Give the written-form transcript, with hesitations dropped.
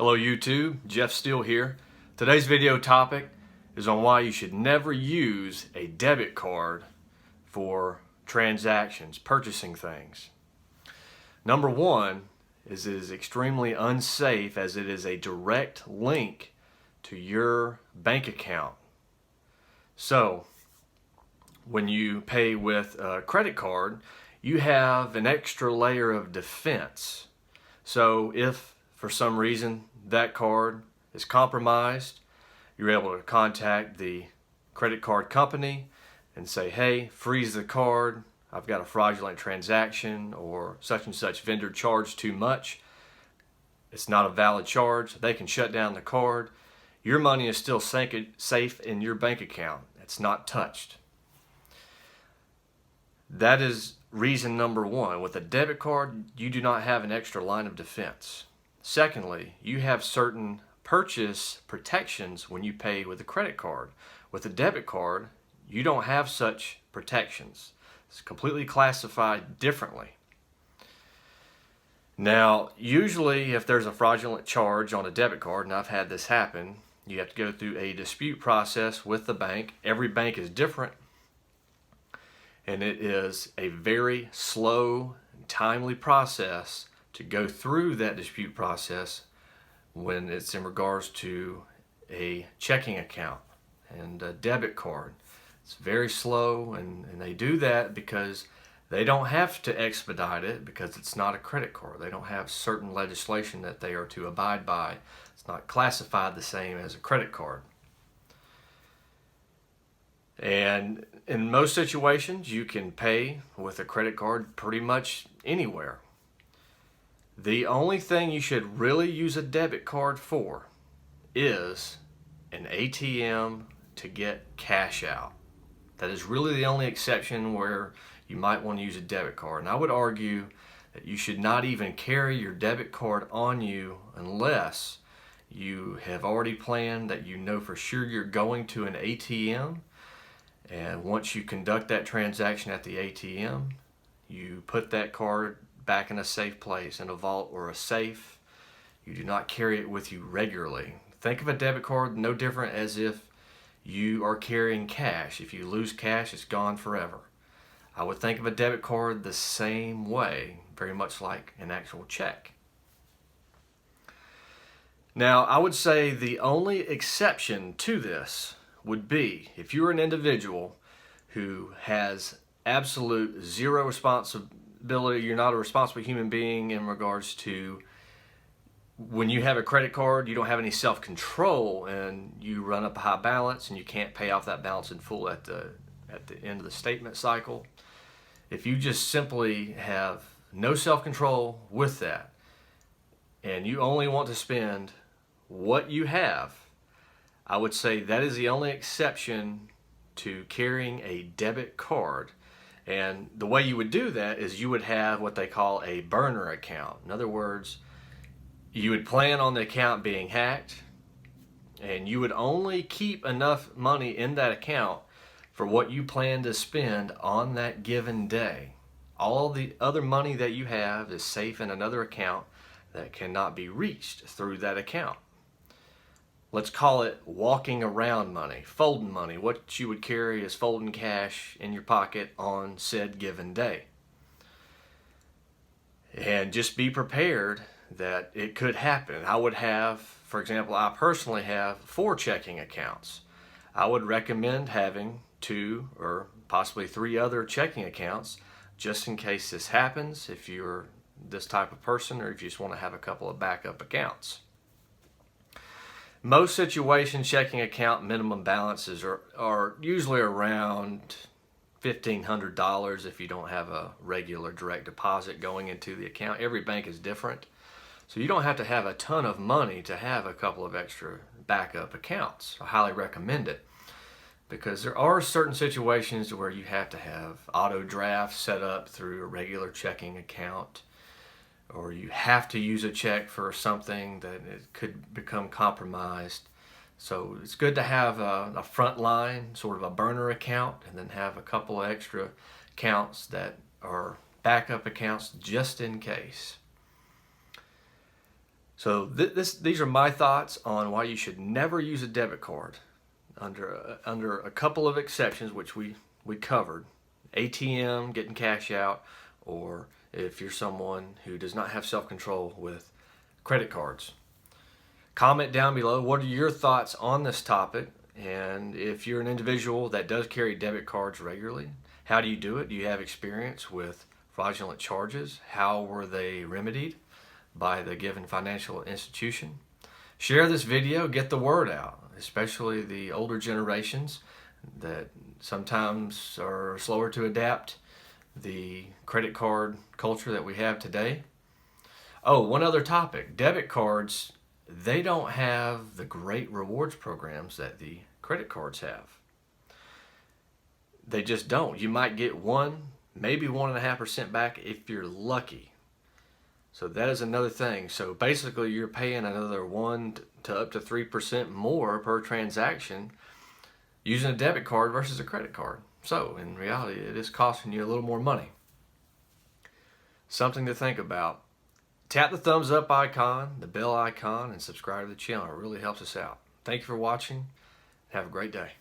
Hello YouTube, Jeff Steele here. Today's video topic is on why you should never use a debit card for transactions, purchasing things. Number one is it is extremely unsafe as it is a direct link to your bank account. So when you pay with a credit card, you have an extra layer of defense. So if for some reason that card is compromised, you're able to contact the credit card company and say, hey, freeze the card, I've got a fraudulent transaction, or such and such vendor charged too much, it's not a valid charge. They can shut down the card. Your money is still safe in your bank account. It's not touched. That is reason number one. With a debit card, you do not have an extra line of defense. Secondly, you have certain purchase protections when you pay with a credit card. With a debit card, you don't have such protections. It's completely classified differently. Now, usually if there's a fraudulent charge on a debit card, and I've had this happen, you have to go through a dispute process with the bank. Every bank is different, and it is a very slow and timely process to go through that dispute process when it's in regards to a checking account and a debit card. It's very slow, and they do that because they don't have to expedite it because it's not a credit card. They don't have certain legislation that they are to abide by. It's not classified the same as a credit card. And in most situations, you can pay with a credit card pretty much anywhere. The only thing you should really use a debit card for is an ATM to get cash out. That is really the only exception where you might want to use a debit card. And I would argue that you should not even carry your debit card on you unless you have already planned that you know for sure you're going to an ATM. And once you conduct that transaction at the ATM, you put that card back in a safe place, in a vault or a safe. You do not carry it with you regularly. Think of a debit card no different as if you are carrying cash. If you lose cash, it's gone forever. I would think of a debit card the same way, very much like an actual check. Now, I would say the only exception to this would be if you're an individual who has absolute zero responsibility, you're not a responsible human being in regards to when you have a credit card, you don't have any self-control and you run up a high balance and you can't pay off that balance in full at the end of the statement cycle. If you just simply have no self-control with that and you only want to spend what you have, I would say that is the only exception to carrying a debit card. And the way you would do that is you would have what they call a burner account. In other words, you would plan on the account being hacked, and you would only keep enough money in that account for what you plan to spend on that given day. All the other money that you have is safe in another account that cannot be reached through that account. Let's call it walking around money, folding money. What you would carry is folding cash in your pocket on said given day. And just be prepared that it could happen. I would have, for example, I personally have 4 checking accounts. I would recommend having 2 or possibly 3 other checking accounts just in case this happens, if you're this type of person or if you just want to have a couple of backup accounts. Most situations, checking account minimum balances are usually around $1,500 if you don't have a regular direct deposit going into the account. Every bank is different. So you don't have to have a ton of money to have a couple of extra backup accounts. I highly recommend it because there are certain situations where you have to have auto draft set up through a regular checking account, or you have to use a check for something that it could become compromised. So it's good to have a front line, sort of a burner account, and then have a couple of extra accounts that are backup accounts just in case. So these are my thoughts on why you should never use a debit card under a couple of exceptions, which we covered. ATM, getting cash out, or if you're someone who does not have self-control with credit cards. Comment down below, what are your thoughts on this topic? And if you're an individual that does carry debit cards regularly, how do you do it? Do you have experience with fraudulent charges? How were they remedied by the given financial institution? Share this video, get the word out, especially the older generations that sometimes are slower to adapt the credit card culture that we have today. Oh, one other topic, debit cards, they don't have the great rewards programs that the credit cards have. They just don't. You might get 1, maybe 1.5% back if you're lucky. So that is another thing. So basically you're paying another 1 to up to 3% more per transaction using a debit card versus a credit card. So in reality, it is costing you a little more money. Something to think about. Tap the thumbs up icon, the bell icon, and subscribe to the channel. It really helps us out. Thank you for watching. Have a great day.